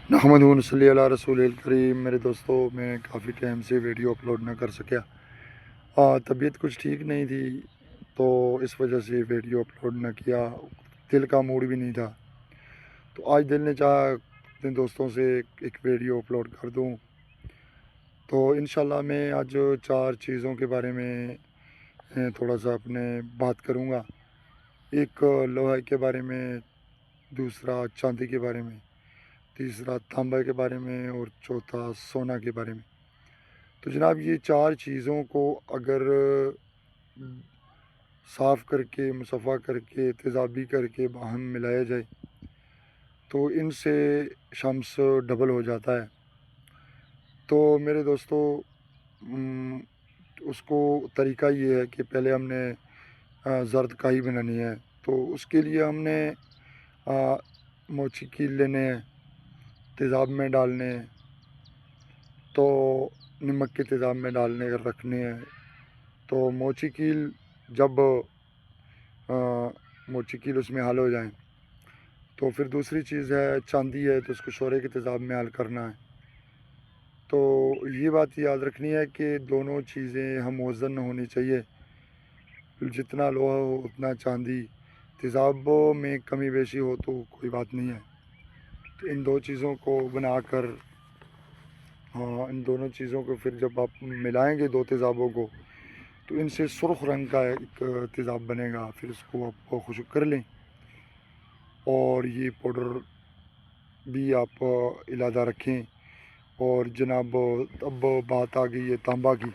नहमदु व नसल्ली अला रसूलिल करीम। मेरे दोस्तों, मैं काफ़ी टाइम से वीडियो अपलोड ना कर सका। तबीयत कुछ ठीक नहीं थी, तो इस वजह से वीडियो अपलोड ना किया। दिल का मूड भी नहीं था, तो आज दिल ने चाहा अपने दोस्तों से एक वीडियो अपलोड कर दूं। तो इंशाल्लाह मैं आज 4 चीज़ों के बारे में थोड़ा सा अपने बात करूंगा। एक लोहे के बारे में, दूसरा चांदी के बारे में, तीसरा तांबे के बारे में और चौथा सोना के बारे में। तो जनाब, ये 4 चीज़ों को अगर साफ़ करके, मुसफ़ा करके, तेज़ाबी करके बाहम मिलाया जाए तो इनसे शम्स डबल हो जाता है। तो मेरे दोस्तों, उसको तरीका ये है कि पहले हमने ज़र्द काई बनानी है। तो उसके लिए हमने मोची कील लेने हैं, तेज़ाब में डालने हैं, तो नमक के तेज़ाब में डालने कर रखने हैं। तो मोची कील जब मोची कील उसमें हल हो जाए, तो फिर दूसरी चीज़ है चांदी है, तो उसको शोरे के तेज़ाब में हल करना है। तो ये बात याद रखनी है कि दोनों चीज़ें हम वज़न होनी चाहिए, जितना लोहा हो उतना चांदी। तेज़ाबों में कमी बेशी हो तो कोई बात नहीं है। तो इन दो चीज़ों को बनाकर, हाँ, इन दोनों चीज़ों को फिर जब आप मिलाएंगे दो तेज़ाबों को, तो इनसे सुर्ख रंग का एक तेज़ाब बनेगा। फिर इसको आप खुश्क कर लें, और ये पाउडर भी आप इलादा रखें। और जनाब, अब बात आ गई है तांबा की।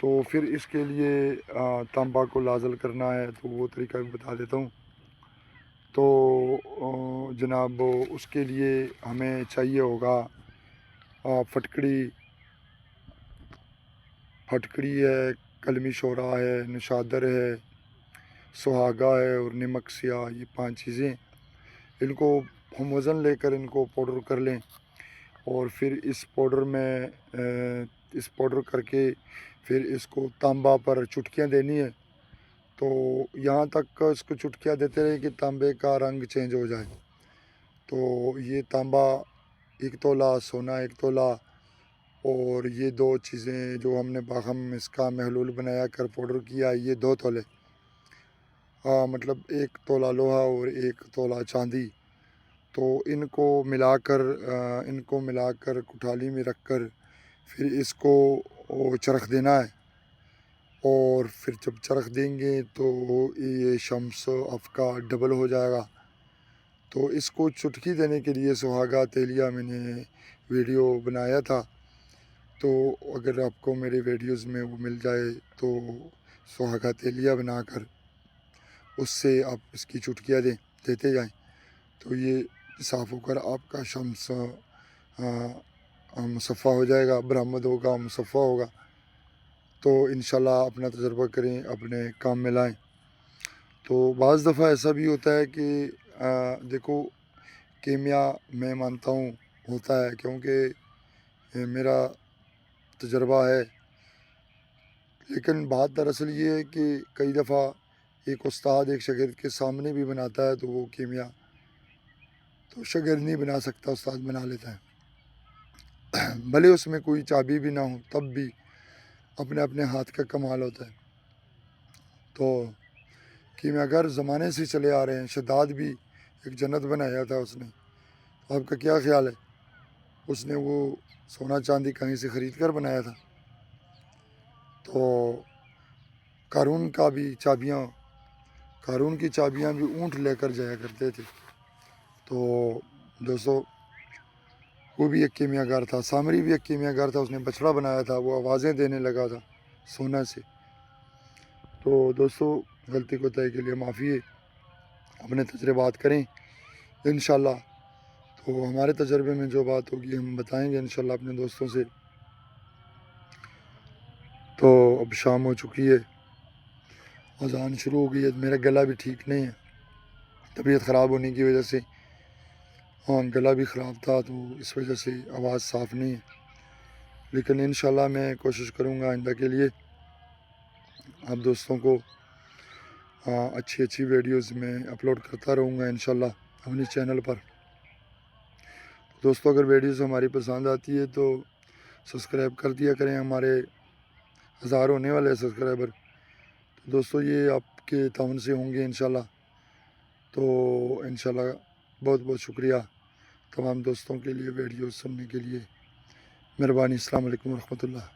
तो फिर इसके लिए तांबा को लाज़ल करना है, तो वो तरीका भी बता देता हूँ। तो जनाब, उसके लिए हमें चाहिए होगा फटकड़ी है, कलमी शोरा है, नशादर है, सुहागा है और नमक सिया। ये 5 चीज़ें, इनको हम वज़न लेकर इनको पाउडर कर लें। और फिर इस पाउडर में इस पाउडर करके फिर इसको तांबा पर चुटकियाँ देनी है। तो यहाँ तक इसको चुटकियाँ देते रहे कि तांबे का रंग चेंज हो जाए। तो ये तांबा 1 तोला, सोना 1 तोला, और ये 2 चीज़ें जो हमने बाहम इसका महलूल बनाया कर पाउडर किया, ये 2 तोले, मतलब 1 तोला लोहा और 1 तोला चांदी। तो इनको मिलाकर कुठाली में रखकर फिर इसको चरख देना है। और फिर जब चरख देंगे तो ये शम्स अफ़का डबल हो जाएगा। तो इसको चुटकी देने के लिए सुहागा तेलिया मैंने वीडियो बनाया था। तो अगर आपको मेरे वीडियोस में वो मिल जाए तो सुहागा तेलिया बनाकर उससे आप इसकी चुटकियाँ देते जाएं, तो ये साफ़ होकर आपका शम्स मुसफ़ा हो जाएगा, बरामद होगा, मुसफ़ा होगा। तो इंशाल्लाह अपना तजुर्बा करें, अपने काम में लाएं। तो बाज़ दफ़ा ऐसा भी होता है कि देखो, कीमिया मैं मानता हूँ होता है, क्योंकि मेरा तजुर्बा है। लेकिन बात दरअसल ये है कि कई दफ़ा एक उस्ताद एक शागिर्द के सामने भी बनाता है, तो वो कीमिया तो शागिर्द नहीं बना सकता, उस्ताद बना लेता है। भले उसमें कोई चाबी भी ना हो, तब भी अपने अपने हाथ का कमाल होता है। तो कीमियागर ज़माने से चले आ रहे हैं। शद्दाद भी एक जन्नत बनाया था उसने। तो आपका क्या ख्याल है, उसने वो सोना चांदी कहीं से ख़रीद कर बनाया था? तो क़ारून की चाबियाँ भी ऊँट लेकर जाया करते थे। तो दोस्तों, वो भी एक कीमियागर था। सामरी भी एक कीमियागर था, उसने बछड़ा बनाया था, वो आवाज़ें देने लगा था सोना से। तो दोस्तों, गलती कोताही के लिए माफ़ी है, अपने तजर्बात करें इंशाल्लाह। तो हमारे तजर्बे में जो बात होगी हम बताएंगे इंशाल्लाह अपने दोस्तों से। तो अब शाम हो चुकी है, अज़ान शुरू हो गई है। मेरा गला भी ठीक नहीं है, तबीयत ख़राब होने की वजह से। हाँ, गला भी ख़राब था, तो इस वजह से आवाज़ साफ़ नहीं है। लेकिन इंशाल्लाह मैं कोशिश करूँगा आइंदा के लिए आप दोस्तों को अच्छी अच्छी वीडियोज़ में अपलोड करता रहूँगा इंशाल्लाह अपने चैनल पर। دوستوں اگر ویڈیوز ہماری پسند آتی ہے تو سبسکرائب کر دیا کریں، ہمارے ہزار ہونے والے سبسکرائبر، تو دوستوں یہ آپ کے تعاون سے ہوں گے انشاءاللہ۔ تو انشاءاللہ بہت بہت شکریہ تمام دوستوں کے لیے ویڈیو سننے کے لیے، مہربانی۔ السلام علیکم ورحمۃ اللہ۔